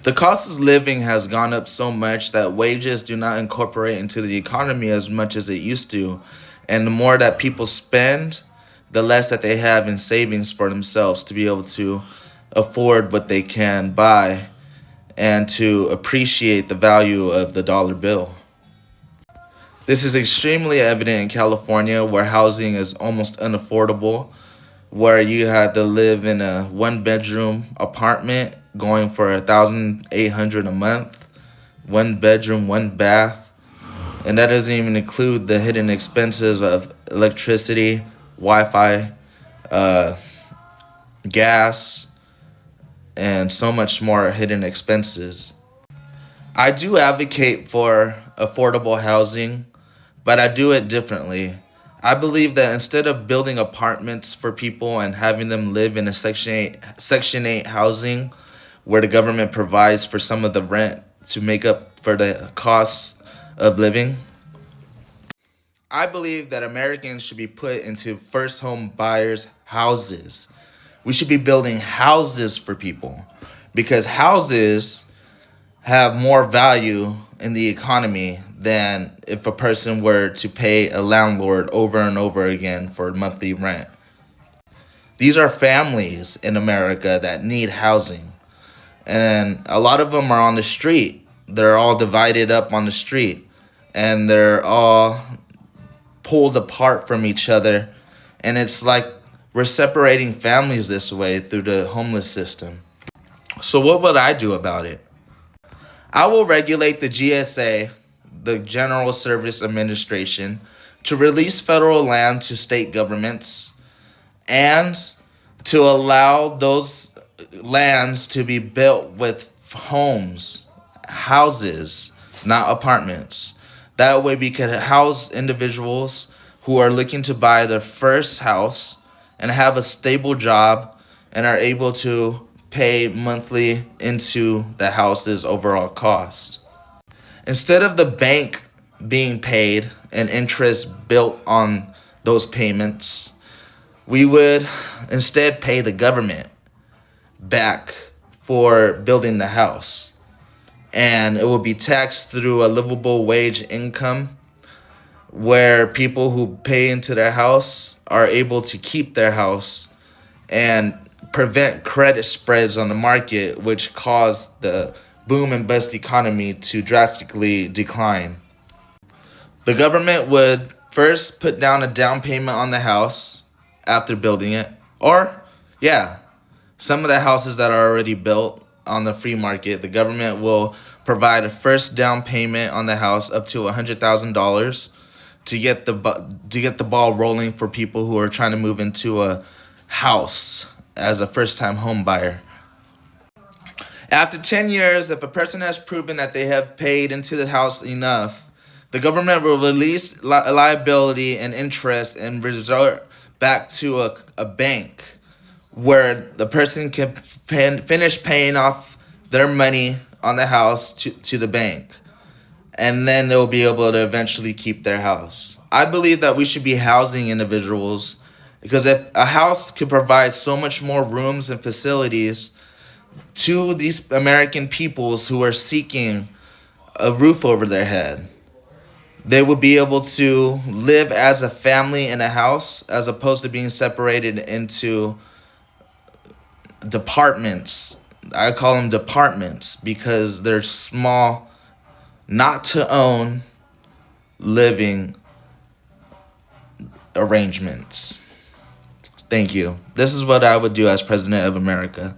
The cost of living has gone up so much that wages do not incorporate into the economy as much as it used to. And the more that people spend, the less that they have in savings for themselves to be able to afford what they can buy and to appreciate the value of the dollar bill. This is extremely evident in California, where housing is almost unaffordable, where you had to live in a one-bedroom apartment going for 1,800 a month, one bedroom, one bath, and that doesn't even include the hidden expenses of electricity, Wi-Fi, gas, and so much more hidden expenses. I do advocate for affordable housing, but I do it differently. I believe that instead of building apartments for people and having them live in a Section 8 housing where the government provides for some of the rent to make up for the costs of living, I believe that Americans should be put into first home buyers' houses. We should be building houses for people because houses have more value in the economy than if a person were to pay a landlord over and over again for monthly rent. These are families in America that need housing, and a lot of them are on the street. They're all divided up on the street, and they're all pulled apart from each other, and it's like we're separating families this way through the homeless system. So what would I do about it? I will regulate the GSA, the General Service Administration, to release federal land to state governments and to allow those lands to be built with homes, houses, not apartments. That way we could house individuals who are looking to buy their first house and have a stable job and are able to pay monthly into the house's overall cost. Instead of the bank being paid and interest built on those payments, we would instead pay the government back for building the house. And it will be taxed through a livable wage income where people who pay into their house are able to keep their house and prevent credit spreads on the market, which cause the boom and bust economy to drastically decline. The government would first put down a down payment on the house after building it, or some of the houses that are already built on the free market, the government will provide a first down payment on the house up to $100,000 to get the ball rolling for people who are trying to move into a house as a first-time home buyer. After 10 years, if a person has proven that they have paid into the house enough, the government will release liability and interest and resort back to a bank where the person can finish paying off their money on the house to the bank. And then they'll be able to eventually keep their house. I believe that we should be housing individuals because if a house could provide so much more rooms and facilities to these American peoples who are seeking a roof over their head, they would be able to live as a family in a house as opposed to being separated into departments. I call them departments because they're small, not to own living arrangements. Thank you. This is what I would do as President of America.